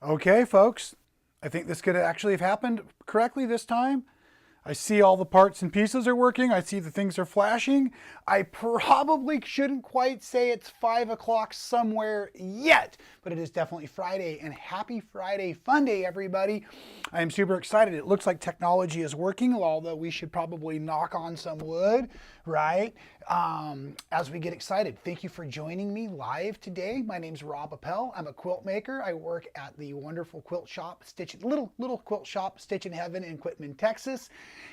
Okay, folks, I think this could actually have happened correctly this time. I see all the parts and pieces are working. I see the things are flashing. I probably shouldn't quite say it's 5 o'clock somewhere yet, but it is definitely Friday, and happy Friday Funday, everybody. I am super excited. It looks like technology is working, although we should probably knock on some wood, right? As we get excited. Thank you for joining me live today. My name's Rob Appell. I'm a quilt maker. I work at the wonderful quilt shop, little quilt shop, Stitchin Heaven in Quitman, Texas.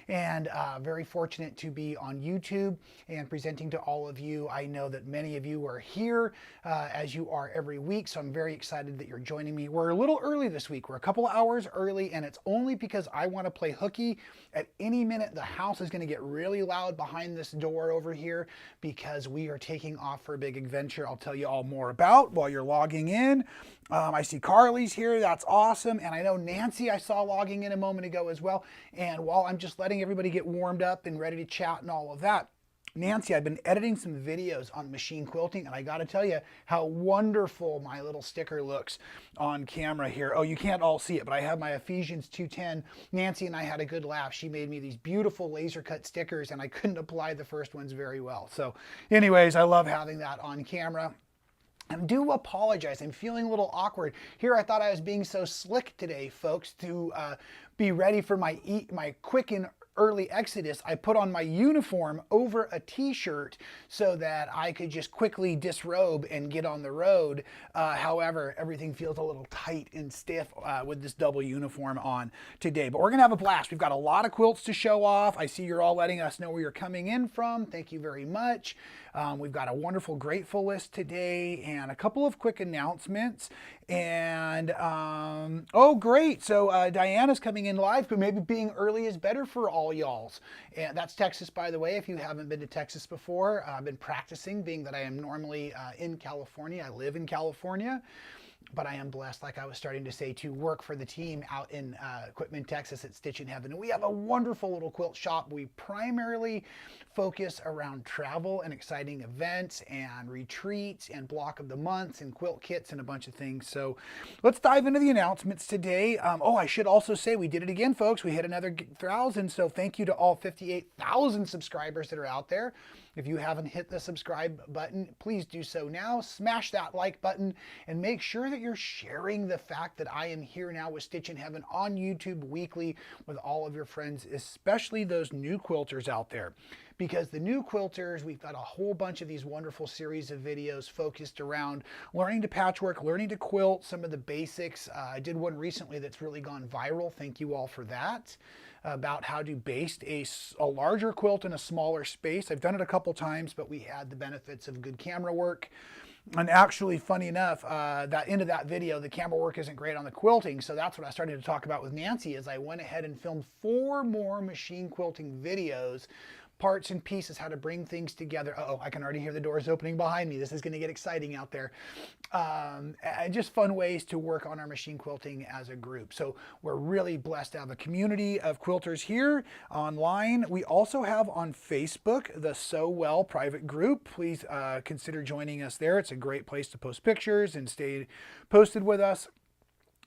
And very fortunate to be on YouTube and presenting to all of you. I know that many of you are here as you are every week, so I'm very excited that you're joining me. We're a little early this week. We're a couple of hours early, and it's only because I want to play hooky. At any minute, the house is going to get really loud behind this door over here because we are taking off for a big adventure I'll tell you all more about while you're logging in. I see Carly's here. That's awesome. And I know Nancy I saw logging in a moment ago as well. And while I'm just letting everybody get warmed up and ready to chat and all of that, Nancy, I've been editing some videos on machine quilting, and I got to tell you how wonderful my little sticker looks on camera here. Oh, you can't all see it, but I have my Ephesians 2:10. Nancy and I had a good laugh. She made me these beautiful laser cut stickers, and I couldn't apply the first ones very well. So anyways, I love having that on camera. I do apologize. I'm feeling a little awkward. Here I thought I was being so slick today, folks, to be ready for my quick and early exodus. I put on my uniform over a t-shirt so that I could just quickly disrobe and get on the road. However, everything feels a little tight and stiff with this double uniform on today. But we're going to have a blast. We've got a lot of quilts to show off. I see you're all letting us know where you're coming in from. Thank you very much. We've got a wonderful grateful list today and a couple of quick announcements. And oh, great. So Diana's coming in live, but maybe being early is better for all y'alls. And that's Texas, by the way, if you haven't been to Texas before. I've been practicing, being that I am normally in California. I live in California. But I am blessed, like I was starting to say, to work for the team out in Quitman, Texas at Stitchin Heaven. And we have a wonderful little quilt shop. We primarily focus around travel and exciting events and retreats and block of the months and quilt kits and a bunch of things. So let's dive into the announcements today. Oh, I should also say we did it again, folks. We hit another 1,000. So thank you to all 58,000 subscribers that are out there. If you haven't hit the subscribe button, please do so now. Smash that like button and make sure that you're sharing the fact that I am here now with Stitchin Heaven on YouTube weekly with all of your friends, especially those new quilters out there. Because the new quilters, we've got a whole bunch of these wonderful series of videos focused around learning to patchwork, learning to quilt, some of the basics. I did one recently that's really gone viral. Thank you all for that. About how to baste a larger quilt in a smaller space. I've done it a couple times, but we had the benefits of good camera work. And actually, funny enough, that end of that video, the camera work isn't great on the quilting, so that's what I started to talk about with Nancy. As I went ahead and filmed 4 more machine quilting videos, parts and pieces, how to bring things together. Uh-oh, I can already hear the doors opening behind me. This is going to get exciting out there. And just fun ways to work on our machine quilting as a group. So we're really blessed to have a community of quilters here online. We also have on Facebook the So Well private group. Please consider joining us there. It's a great place to post pictures and stay posted with us.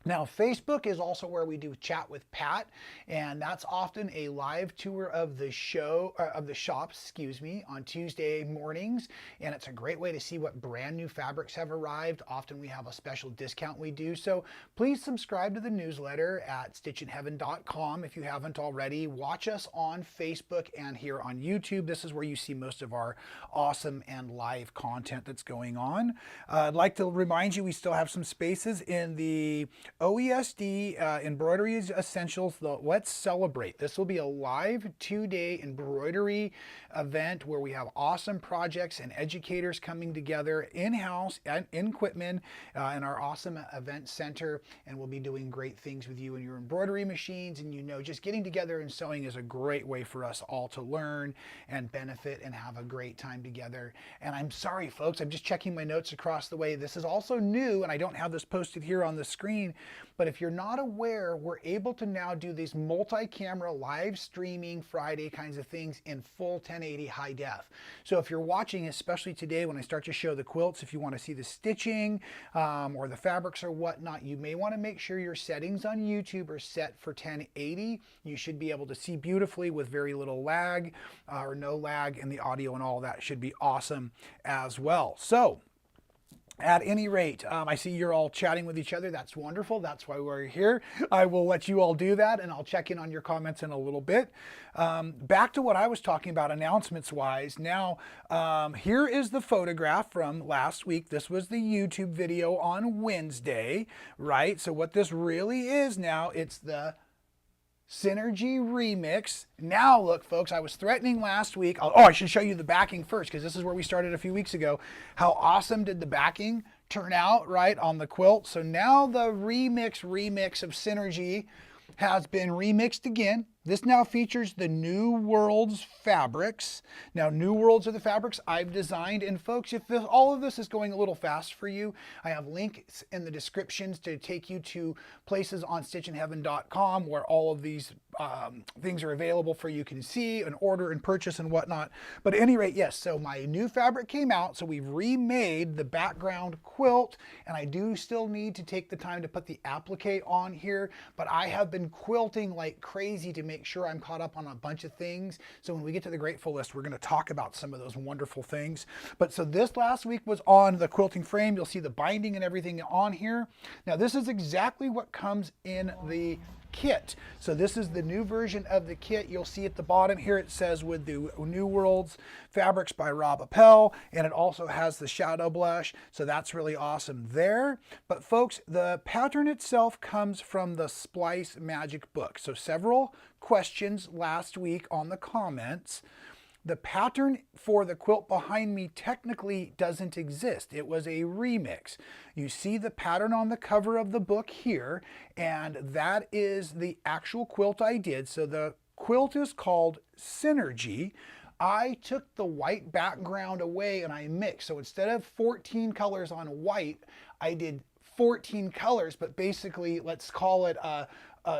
Now, Facebook is also where we do chat with Pat, and that's often a live tour of the shops, excuse me, on Tuesday mornings. And it's a great way to see what brand new fabrics have arrived. Often we have a special discount we do. So please subscribe to the newsletter at stitchinheaven.com if you haven't already. Watch us on Facebook and here on YouTube. This is where you see most of our awesome and live content that's going on. I'd like to remind you we still have some spaces in the OESD Embroidery Essentials, the Let's Celebrate. This will be a live 2-day embroidery event where we have awesome projects and educators coming together in-house and in Quitman in our awesome event center, and we'll be doing great things with you and your embroidery machines. And just getting together and sewing is a great way for us all to learn and benefit and have a great time together. And I'm sorry, folks, I'm just checking my notes across the way. This is also new, and I don't have this posted here on the screen. But if you're not aware, we're able to now do these multi-camera live streaming Friday kinds of things in full 1080 high def. So if you're watching, especially today when I start to show the quilts, if you want to see the stitching or the fabrics or whatnot, you may want to make sure your settings on YouTube are set for 1080. You should be able to see beautifully with very little lag or no lag, and the audio and all that should be awesome as well. So at any rate, I see you're all chatting with each other. That's wonderful. That's why we're here. I will let you all do that, and I'll check in on your comments in a little bit. Back to what I was talking about announcements-wise. Now, here is the photograph from last week. This was the YouTube video on Wednesday, right? So what this really is now, it's the Synergy Remix. Now look, folks, I was threatening last week. I should show you the backing first, because this is where we started a few weeks ago. How awesome did the backing turn out, right, on the quilt? So now the remix of Synergy has been remixed again. This now features the New Worlds fabrics. Now, New Worlds are the fabrics I've designed. And folks, if all of this is going a little fast for you, I have links in the descriptions to take you to places on stitchinheaven.com where all of these things are available for you can see and order and purchase and whatnot. But at any rate, yes, so my new fabric came out. So we've remade the background quilt, and I do still need to take the time to put the applique on here, but I have been quilting like crazy to make sure I'm caught up on a bunch of things. So when we get to the grateful list, we're going to talk about some of those wonderful things. But so this last week was on the quilting frame. You'll see the binding and everything on here. Now this is exactly what comes in the kit. So this is the new version of the kit. You'll see at the bottom here it says with the New Worlds fabrics by Rob Appell, and it also has the shadow blush. So that's really awesome there. But folks, the pattern itself comes from the Splice Magic book. So several questions last week on the comments. The pattern for the quilt behind me technically doesn't exist. It was a remix. You see the pattern on the cover of the book here, and that is the actual quilt I did. So the quilt is called Synergy. I took the white background away and I mixed. So instead of 14 colors on white, I did 14 colors, but basically let's call it a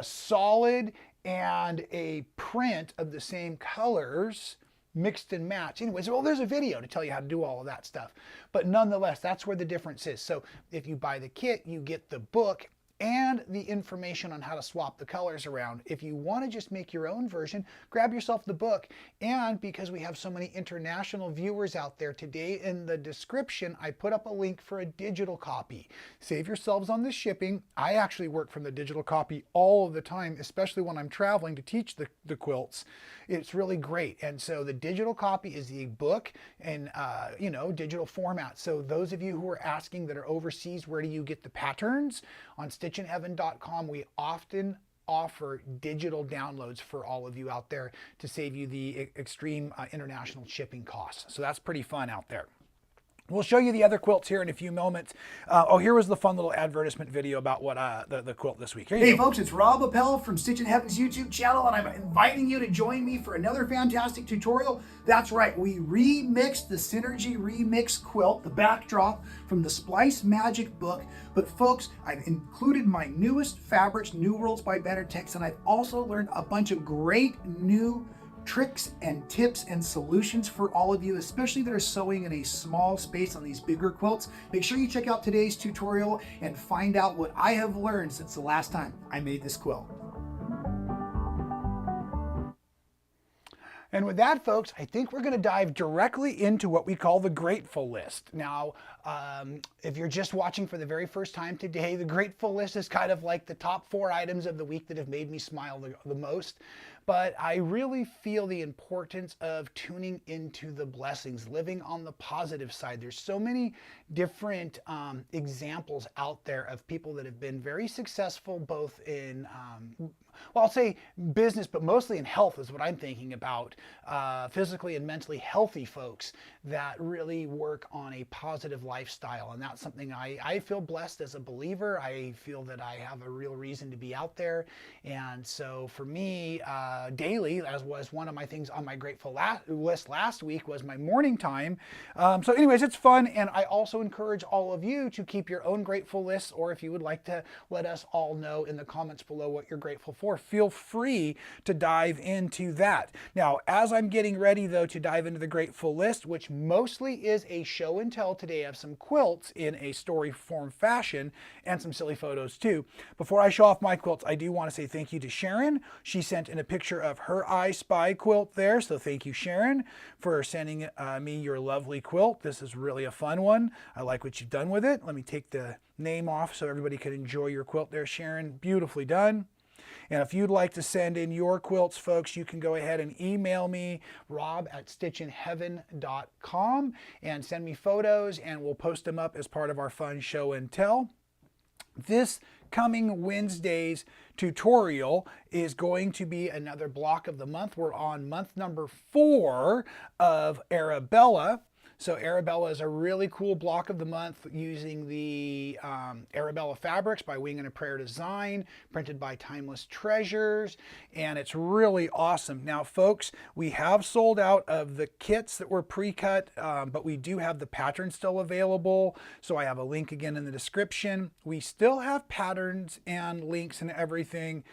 solid and a print of the same colors mixed and matched. Anyways, well, there's a video to tell you how to do all of that stuff. But nonetheless, that's where the difference is. So if you buy the kit, you get the book and the information on how to swap the colors around. If you want to just make your own version, grab yourself the book. And because we have so many international viewers out there today, in the description, I put up a link for a digital copy. Save yourselves on the shipping. I actually work from the digital copy all of the time, especially when I'm traveling to teach the quilts. It's really great. And so the digital copy is the book and, digital format. So those of you who are asking that are overseas, where do you get the patterns? On stitchinheaven.com, we often offer digital downloads for all of you out there to save you the extreme international shipping costs. So that's pretty fun out there. We'll show you the other quilts here in a few moments. Here was the fun little advertisement video about what the quilt this week. Hey folks, it's Rob Appell from Stitchin Heaven's YouTube channel, and I'm inviting you to join me for another fantastic tutorial. That's right, we remixed the Synergy Remix quilt, the backdrop from the Splice Magic book. But folks, I've included my newest fabrics, New Worlds by Tex, and I've also learned a bunch of great new tricks and tips and solutions for all of you, especially that are sewing in a small space on these bigger quilts. Make sure you check out today's tutorial and find out what I have learned since the last time I made this quilt. And with that, folks, I think we're going to dive directly into what we call the grateful list. Now, if you're just watching for the very first time today, the grateful list is kind of like the top 4 items of the week that have made me smile the most. But I really feel the importance of tuning into the blessings, living on the positive side. There's so many different examples out there of people that have been very successful, both in, I'll say business, but mostly in health is what I'm thinking about. Physically and mentally healthy folks that really work on a positive lifestyle. And that's something I feel blessed as a believer. I feel that I have a real reason to be out there. And so for me, daily, as was one of my things on my grateful list last week, was my morning time. So anyways, it's fun, and I also encourage all of you to keep your own grateful lists, or if you would like to let us all know in the comments below what you're grateful for, feel free to dive into that. Now, as I'm getting ready though to dive into the grateful list, which mostly is a show and tell today of some quilts in a story form fashion and some silly photos too. Before I show off my quilts, I do want to say thank you to Sharon. She sent in a picture of her I Spy quilt there, so thank you, Sharon, for sending me your lovely quilt. This is really a fun one. I like what you've done with it. Let me take the name off so everybody can enjoy your quilt there, Sharon. Beautifully done. And if you'd like to send in your quilts, folks, you can go ahead and email me, rob@stitchinheaven.com, and send me photos, and we'll post them up as part of our fun show and tell. This coming Wednesday's tutorial is going to be another block of the month. We're on month number 4 of Arabella. So Arabella is a really cool block of the month using the Arabella fabrics by Wing and a Prayer Design, printed by Timeless Treasures, and it's really awesome. Now, folks, we have sold out of the kits that were pre-cut, but we do have the pattern still available. So I have a link again in the description. We still have patterns and links and everything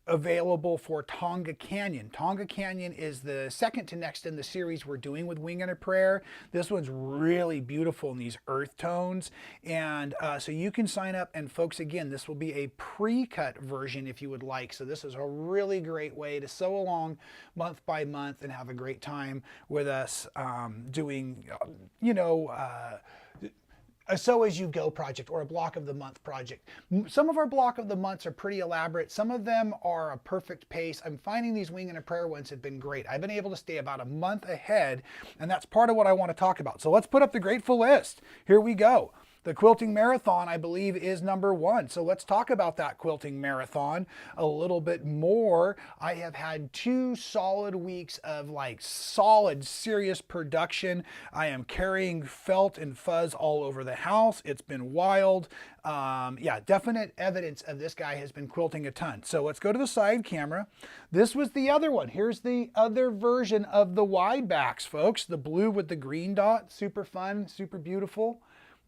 available for Tonga Canyon. Tonga Canyon is the second to next in the series we're doing with Wing and a Prayer. This one's really beautiful in these earth tones, and so you can sign up, and folks, again, this will be a pre-cut version if you would like. So this is a really great way to sew along month by month and have a great time with us doing, a sew as you go project or a block of the month project. Some of our block of the months are pretty elaborate. Some of them are a perfect pace. I'm finding these Wing and a Prayer ones have been great. I've been able to stay about a month ahead, and that's part of what I want to talk about. So let's put up the grateful list. Here we go. The quilting marathon, I believe, is number 1. So let's talk about that quilting marathon a little bit more. I have had 2 solid weeks of solid, serious production. I am carrying felt and fuzz all over the house. It's been wild. Yeah, definite evidence of this guy has been quilting a ton. So let's go to the side camera. This was the other one. Here's the other version of the wide backs, folks. The blue with the green dot. Super fun, super beautiful.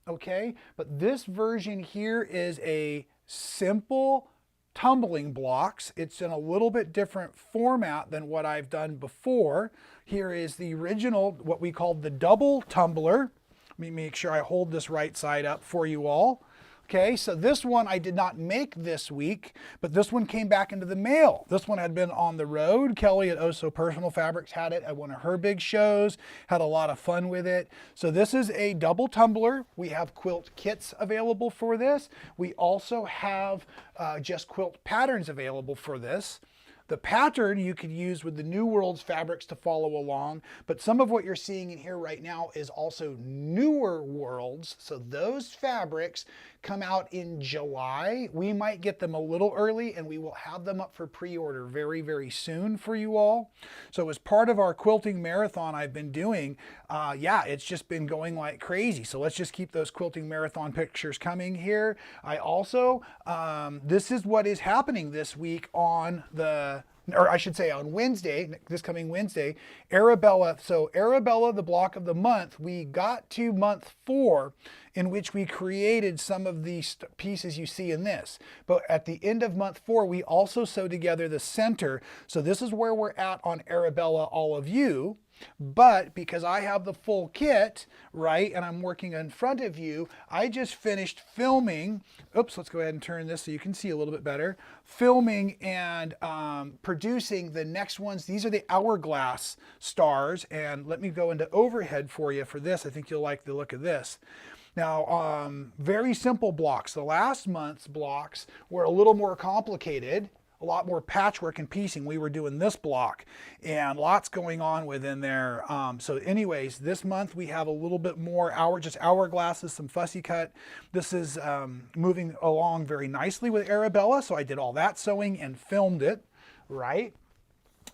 Okay, but this version here is a simple tumbling blocks. It's in a little bit different format than what I've done before. Here is the original, what we call the double tumbler. Let me make sure I hold this right side up for you all. Okay, so this one I did not make this week, but this one came back into the mail. This one had been on the road. Kelly at Oh So Personal Fabrics had it at one of her big shows, had a lot of fun with it. So this is a double tumbler. We have quilt kits available for this. We also have just quilt patterns available for this. The pattern you could use with the New World's fabrics to follow along, but some of what you're seeing in here right now is also Newer Worlds. So those fabrics come out in July. We might get them a little early, and we will have them up for pre-order very, very soon for you all. So as part of our quilting marathon I've been doing, yeah, it's just been going like crazy. So let's just keep those quilting marathon pictures coming here. I also, this is what is happening this week on or I should say on Wednesday, this coming Wednesday, Arabella. So Arabella, the block of the month, we got to month 4, in which we created some of these pieces you see in this. But at the end of month 4, we also sewed together the center. So this is where we're at on Arabella, all of you. But because I have the full kit, right, and I'm working in front of you, I just finished filming. Oops, let's go ahead and turn this so you can see a little bit better. Filming and producing the next ones. These are the hourglass stars, and let me go into overhead for you for this. I think you'll like the look of this. Now, very simple blocks. The last month's blocks were a little more complicated. A lot more patchwork and piecing. We were doing this block and lots going on within there. So anyways, this month we have a little bit more just hourglasses, some fussy cut. This is moving along very nicely with Arabella. So I did all that sewing and filmed it, right?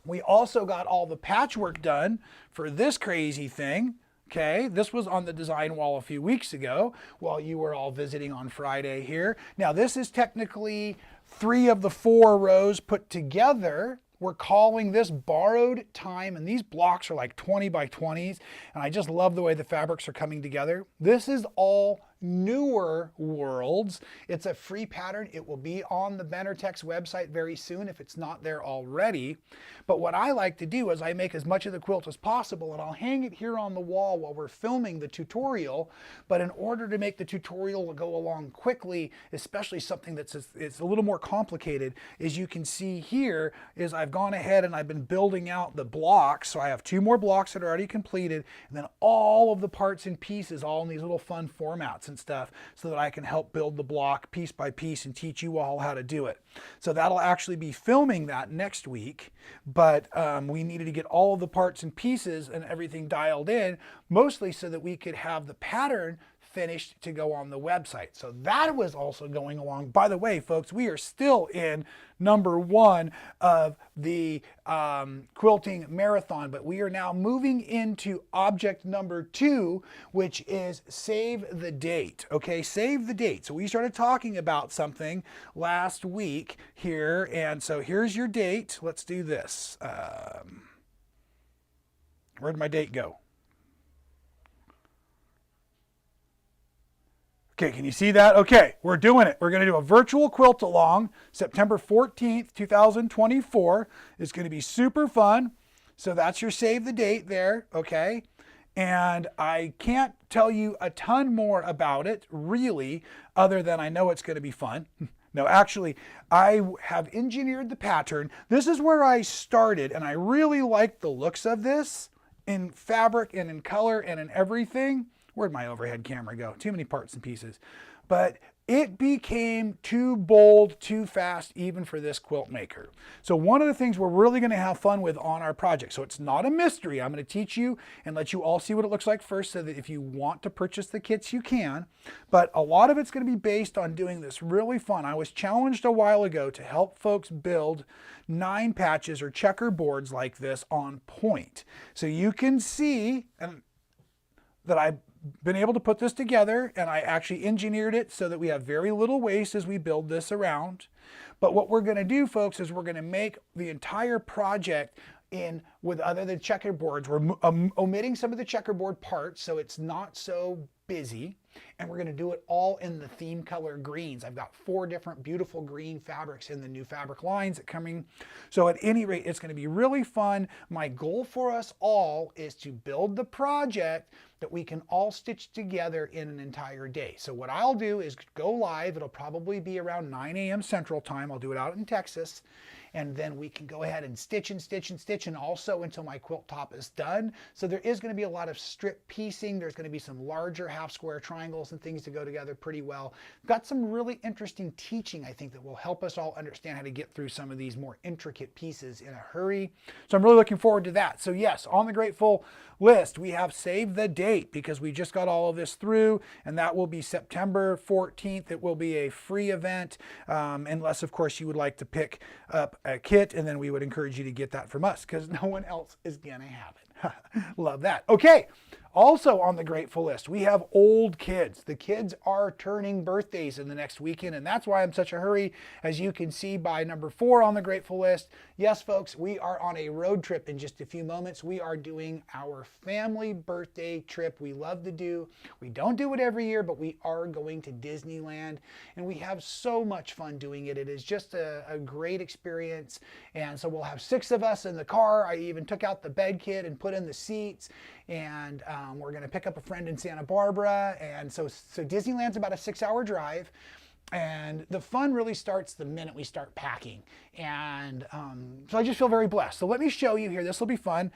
We also got all the patchwork done for this crazy thing. Okay, this was on the design wall a few weeks ago while you were all visiting on Friday here. Now this is technically 3 of the 4 rows put together. We're calling this borrowed time, and these blocks are like 20 by 20s, and I just love the way the fabrics are coming together. This is all newer worlds. It's a free pattern. It will be on the Benartex website very soon if it's not there already. But what I like to do is I make as much of the quilt as possible, and I'll hang it here on the wall while we're filming the tutorial. But in order to make the tutorial go along quickly, especially something that's it's a little more complicated, as you can see here, is I've gone ahead and I've been building out the blocks. So I have 2 more blocks that are already completed, and then all of the parts and pieces all in these little fun formats and stuff, so that I can help build the block piece by piece and teach you all how to do it. So that'll actually be filming that next week, but we needed to get all of the parts and pieces and everything dialed in, mostly so that we could have the pattern finished to go on the website. So that was also going along. By the way, folks, we are still in number 1 of the quilting marathon, but we are now moving into object number 2, which is save the date. Okay, save the date. So we started talking about something last week here, and so here's your date. Let's do this. Where'd my date go? Okay, can you see that? Okay, we're doing it. We're going to do a virtual quilt along September 14th, 2024. It's going to be super fun. So that's your save the date there, okay? And I can't tell you a ton more about it, really, other than I know it's going to be fun. No, actually, I have engineered the pattern. This is where I started, and I really like the looks of this in fabric and in color and in everything. Where'd my overhead camera go? Too many parts and pieces. But it became too bold, too fast, even for this quilt maker. So one of the things we're really going to have fun with on our project, so it's not a mystery. I'm going to teach you and let you all see what it looks like first, so that if you want to purchase the kits, you can. But a lot of it's going to be based on doing this really fun. I was challenged a while ago to help folks build 9 patches or checkerboards like this on point. So you can see that I've been able to put this together, and I actually engineered it so that we have very little waste as we build this around. But what we're going to do, folks, is we're going to make the entire project in with other than checkerboards. We're omitting some of the checkerboard parts so it's not so busy, and we're going to do it all in the theme color greens. I've got 4 different beautiful green fabrics in the new fabric lines that coming. So at any rate, it's going to be really fun. My goal for us all is to build the project that we can all stitch together in an entire day. So what I'll do is go live. It'll probably be around 9 a.m. Central Time. I'll do it out in Texas. And then we can go ahead and stitch and stitch and stitch, and also until my quilt top is done. So there is going to be a lot of strip piecing. There's going to be some larger half square triangles and things to go together pretty well. Got some really interesting teaching, I think, that will help us all understand how to get through some of these more intricate pieces in a hurry. So I'm really looking forward to that. So yes, on the grateful list, we have save the date because we just got all of this through, and that will be September 14th. It will be a free event, unless of course you would like to pick up a kit, and then we would encourage you to get that from us because no one else is gonna have it. Love that. Okay, also on the grateful list, we have old kids. The kids are turning birthdays in the next weekend, and that's why I'm such a hurry, as you can see by number 4 on the grateful list. Yes, folks, we are on a road trip in just a few moments. We are doing our family birthday trip we love to do. We don't do it every year, but we are going to Disneyland, and we have so much fun doing it. It is just a great experience, and so we'll have 6 of us in the car. I even took out the bed kit and put in the seats, and we're going to pick up a friend in Santa Barbara. And so Disneyland's about a 6-hour drive. And the fun really starts the minute we start packing. And so I just feel very blessed. So let me show you here. This will be fun.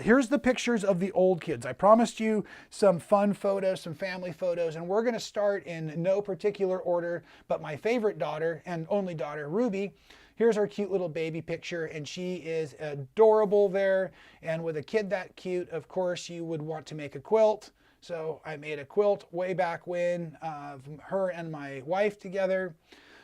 Here's the pictures of the old kids. I promised you some fun photos, some family photos. And we're going to start in no particular order, but my favorite daughter and only daughter, Ruby. Here's our cute little baby picture, and she is adorable there. And with a kid that cute, of course, you would want to make a quilt. So I made a quilt way back when of her and my wife together.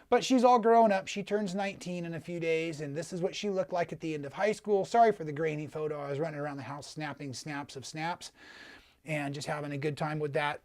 But she's all grown up. She turns 19 in a few days, and this is what she looked like at the end of high school. Sorry for the grainy photo. I was running around the house snapping snaps of snaps. and just having a good time with that.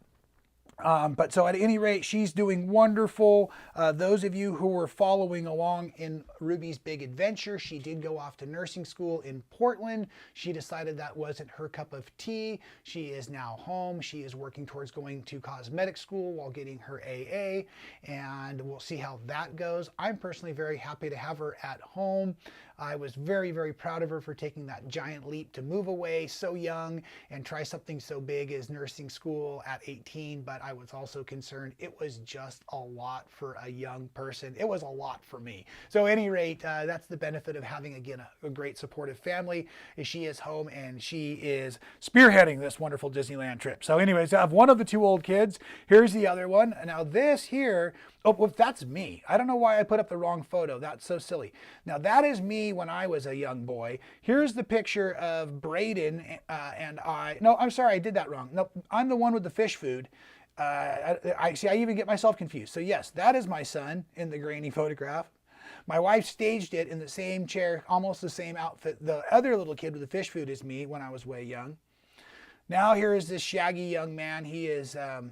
But so at any rate, she's doing wonderful. Those of you who were following along in Ruby's big adventure, she did go off to nursing school in Portland. She decided that wasn't her cup of tea. She is now home. She is working towards going to cosmetic school while getting her AA, and we'll see how that goes. I'm personally very happy to have her at home. I was very, very proud of her for taking that giant leap to move away so young and try something so big as nursing school at 18, but I was also concerned it was just a lot for a young person. It was a lot for me. So at any rate, that's the benefit of having, again, a great supportive family, is she is home and she is spearheading this wonderful Disneyland trip. So anyways, I have one of the two old kids. Here's the other one. Now this here, oh, well, that's me. I don't know why I put up the wrong photo. That's so silly. Now that is me when I was a young boy. Here's the picture of Braden and I. No, I'm sorry, I did that wrong. No, I'm the one with the fish food. I see, I even get myself confused. So yes, that is my son in the grainy photograph. My wife staged it in the same chair, almost the same outfit. The other little kid with the fish food is me when I was way young. Now here is this shaggy young man. He is a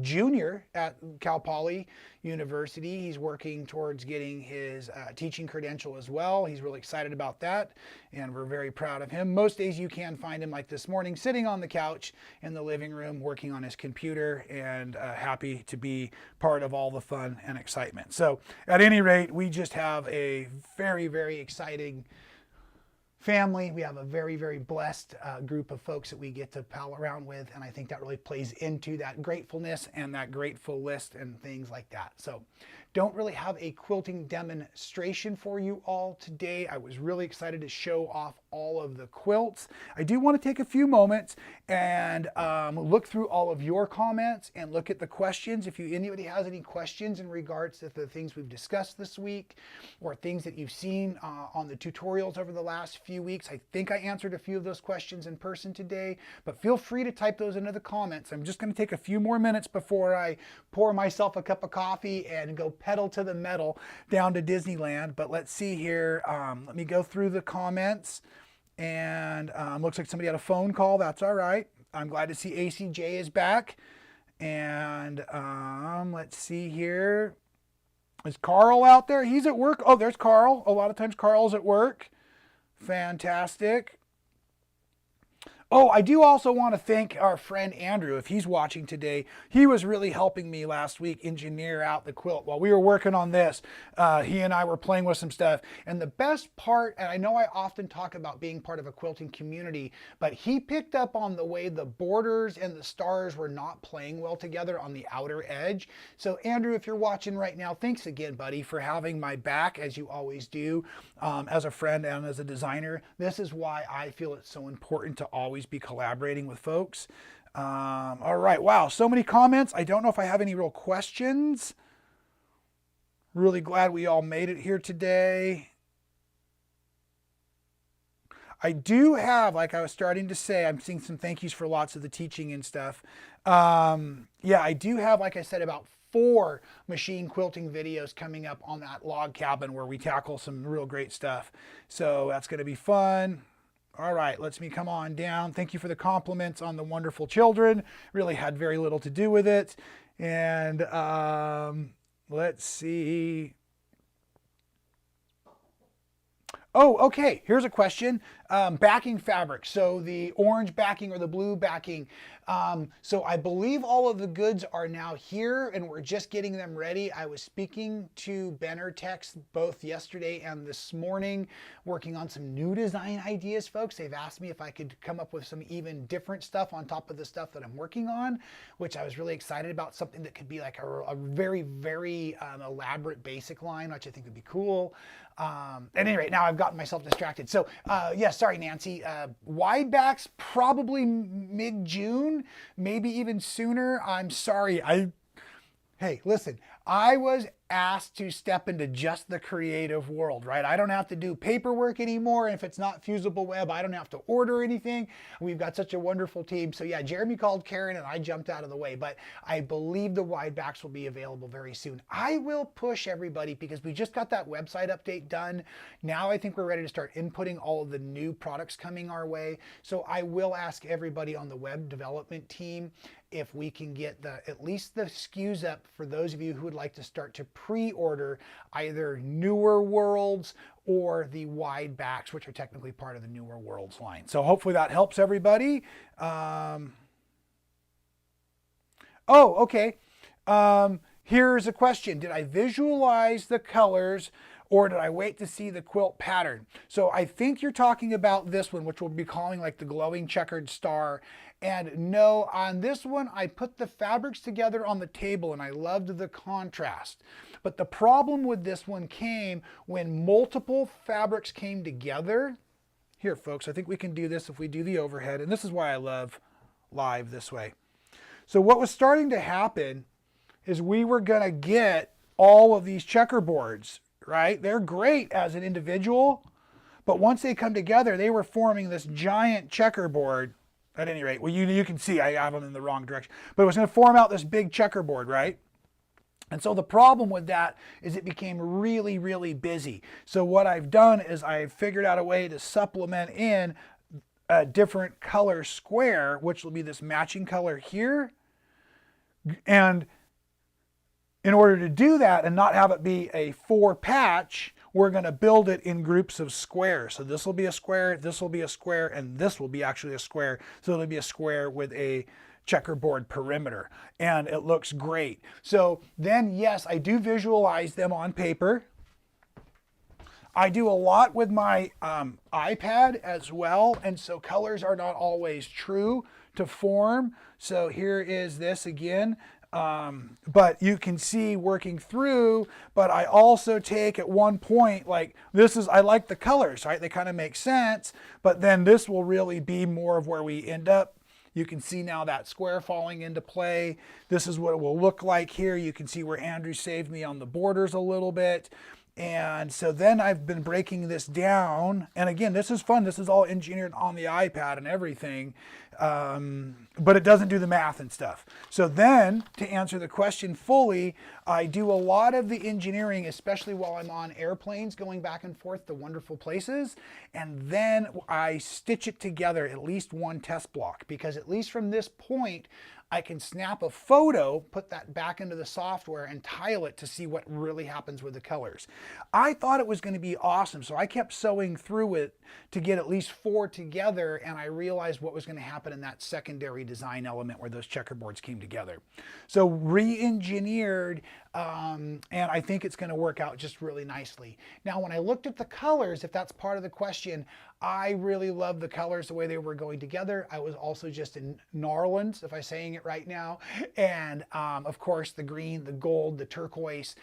junior at Cal Poly University. He's working towards getting his teaching credential as well. He's really excited about that, and we're very proud of him. Most days you can find him like this morning, sitting on the couch in the living room, working on his computer, and happy to be part of all the fun and excitement. So at any rate, we just have a very, very exciting family. We have a very, very blessed group of folks that we get to pal around with, and I think that really plays into that gratefulness and that grateful list and things like that. So don't really have a quilting demonstration for you all today. I was really excited to show off all of the quilts. I do want to take a few moments and look through all of your comments and look at the questions. If anybody has any questions in regards to the things we've discussed this week or things that you've seen on the tutorials over the last few weeks, I think I answered a few of those questions in person today, but feel free to type those into the comments. I'm just going to take a few more minutes before I pour myself a cup of coffee and go pedal to the metal down to Disneyland. But let's see here. Let me go through the comments. And looks like somebody had a phone call. That's all right. I'm glad to see ACJ is back. And let's see here. Is Carl out there? He's at work. Oh, there's Carl. A lot of times Carl's at work. Fantastic. Oh, I do also want to thank our friend Andrew, if he's watching today. He was really helping me last week engineer out the quilt. While we were working on this, he and I were playing with some stuff. And the best part, and I know I often talk about being part of a quilting community, but he picked up on the way the borders and the stars were not playing well together on the outer edge. So Andrew, if you're watching right now, thanks again, buddy, for having my back, as you always do, as a friend and as a designer. This is why I feel it's so important to always be collaborating with folks. All right, wow, so many comments. I don't know if I have any real questions. Really glad we all made it here today. I do have, like I was starting to say, I'm seeing some thank yous for lots of the teaching and stuff. Yeah, I do have, like I said, about 4 machine quilting videos coming up on that log cabin where we tackle some real great stuff. So that's going to be fun. All right, let's me come on down. Thank you for the compliments on the wonderful children. Really had very little to do with it. And let's see. Oh, okay, here's a question. Backing fabric, so the orange backing or the blue backing. So I believe all of the goods are now here and we're just getting them ready. I was speaking to Benner Tex both yesterday and this morning, working on some new design ideas, folks. They've asked me if I could come up with some even different stuff on top of the stuff that I'm working on, which I was really excited about, something that could be like a very, very elaborate basic line, which I think would be cool. At any rate, now I've gotten myself distracted. So yes, sorry, Nancy. Wide backs, probably mid-June, maybe even sooner. I'm sorry. Hey, listen, I was asked to step into just the creative world, right? I don't have to do paperwork anymore. If it's not Fusible Web, I don't have to order anything. We've got such a wonderful team. So yeah, Jeremy called Karen and I jumped out of the way, but I believe the wide backs will be available very soon. I will push everybody because we just got that website update done. Now I think we're ready to start inputting all of the new products coming our way. So I will ask everybody on the web development team if we can get at least the SKUs up for those of you who would like to start to pre-order either newer worlds or the wide backs, which are technically part of the newer worlds line. So hopefully that helps everybody. Oh, okay. Here's a question. Did I visualize the colors or did I wait to see the quilt pattern? So I think you're talking about this one, which we'll be calling like the glowing checkered star. And no, on this one, I put the fabrics together on the table and I loved the contrast. But the problem with this one came when multiple fabrics came together. Here, folks, I think we can do this if we do the overhead. And this is why I love live this way. So what was starting to happen is we were going to get all of these checkerboards, right? They're great as an individual, but once they come together, they were forming this giant checkerboard. At any rate, well, you can see I have them in the wrong direction, but it was going to form out this big checkerboard, right? And so the problem with that is it became really, really busy. So what I've done is I've figured out a way to supplement in a different color square, which will be this matching color here. And in order to do that and not have it be a 4-patch, we're going to build it in groups of squares. So this will be a square, this will be a square, and this will be actually a square. So it'll be a square with a checkerboard perimeter, and it looks great. So then, yes, I do visualize them on paper. I do a lot with my iPad as well, and so colors are not always true to form. So here is this again. But you can see working through, but I also take at one point, like this is, I like the colors, right? They kind of make sense, but then this will really be more of where we end up. You can see now that square falling into play. This is what it will look like here. You can see where Andrew saved me on the borders a little bit. And so then I've been breaking this down. And again, this is fun. This is all engineered on the iPad and everything. But it doesn't do the math and stuff. So then to answer the question fully, I do a lot of the engineering, especially while I'm on airplanes going back and forth to wonderful places. And then I stitch it together, at least one test block, because at least from this point, I can snap a photo, put that back into the software and tile it to see what really happens with the colors. I thought it was going to be awesome, so I kept sewing through it to get at least 4 together, and I realized what was going to happen in that secondary design element where those checkerboards came together. So re-engineered, and I think it's going to work out just really nicely. Now, when I looked at the colors, if that's part of the question, I really love the colors, the way they were going together. I was also just in Narlands, if I'm saying it right now. And of course, the green, the gold, the turquoise,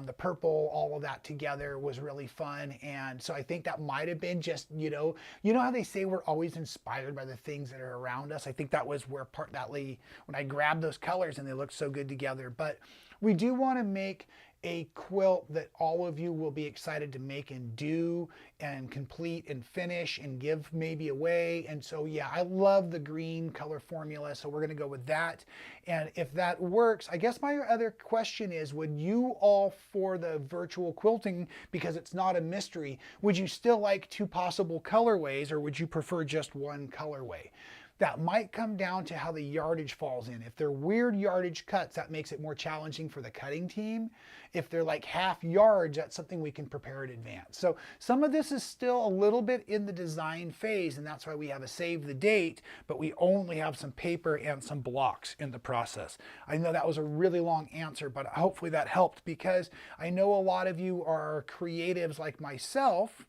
the purple, all of that together was really fun. And so I think that might have been just, you know how they say we're always inspired by the things that are around us? I think that was where when I grabbed those colors and they looked so good together. But we do want to make a quilt that all of you will be excited to make and do and complete and finish and give maybe away. And so yeah, I love the green color formula, so we're going to go with that. And if that works, I guess my other question is, would you all, for the virtual quilting, because it's not a mystery, would you still like 2 possible colorways, or would you prefer just one colorway? That might come down to how the yardage falls in. If they're weird yardage cuts, that makes it more challenging for the cutting team. If they're like half yards, that's something we can prepare in advance. So some of this is still a little bit in the design phase, and that's why we have a save the date, but we only have some paper and some blocks in the process. I know that was a really long answer, but hopefully that helped, because I know a lot of you are creatives like myself,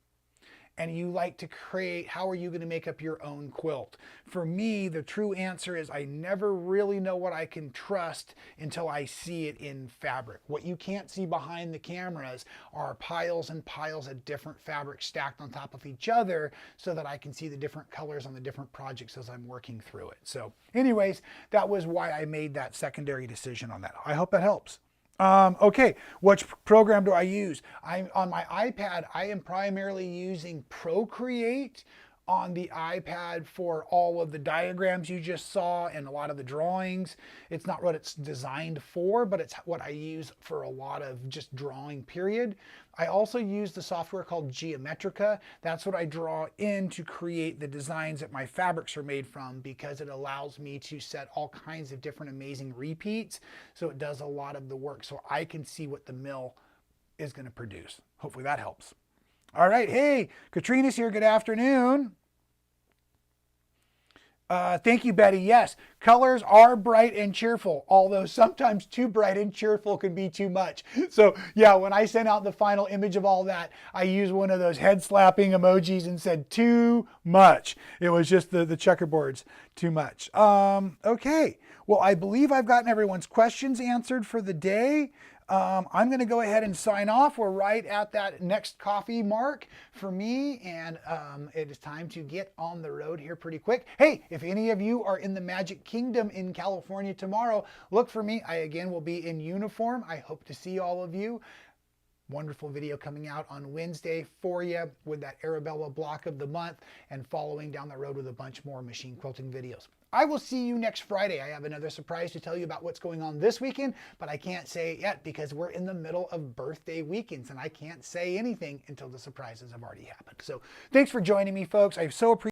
and you like to create, how are you going to make up your own quilt? For me, the true answer is I never really know what I can trust until I see it in fabric. What you can't see behind the cameras are piles and piles of different fabrics stacked on top of each other so that I can see the different colors on the different projects as I'm working through it. So anyways, that was why I made that secondary decision on that. I hope that helps. Okay, which program do I use? I'm on my iPad. I am primarily using Procreate on the iPad for all of the diagrams you just saw and a lot of the drawings. It's not what it's designed for, but it's what I use for a lot of just drawing, period. I also use the software called Geometrica. That's what I draw in to create the designs that my fabrics are made from, because it allows me to set all kinds of different amazing repeats. So it does a lot of the work so I can see what the mill is going to produce. Hopefully that helps. All right. Hey, Katrina's here. Good afternoon. Thank you, Betty. Yes, colors are bright and cheerful, although sometimes too bright and cheerful can be too much. So yeah, when I sent out the final image of all that, I used one of those head slapping emojis and said too much. It was just the checkerboards, too much. Okay, well, I believe I've gotten everyone's questions answered for the day. I'm going to go ahead and sign off. We're right at that next coffee mark for me, and it is time to get on the road here pretty quick. Hey, if any of you are in the Magic Kingdom in California tomorrow, look for me. I again will be in uniform. I hope to see all of you. Wonderful video coming out on Wednesday for you with that Arabella block of the month, and following down the road with a bunch more machine quilting videos. I will see you next Friday. I have another surprise to tell you about what's going on this weekend, but I can't say it yet because we're in the middle of birthday weekends and I can't say anything until the surprises have already happened. So thanks for joining me, folks. I so appreciate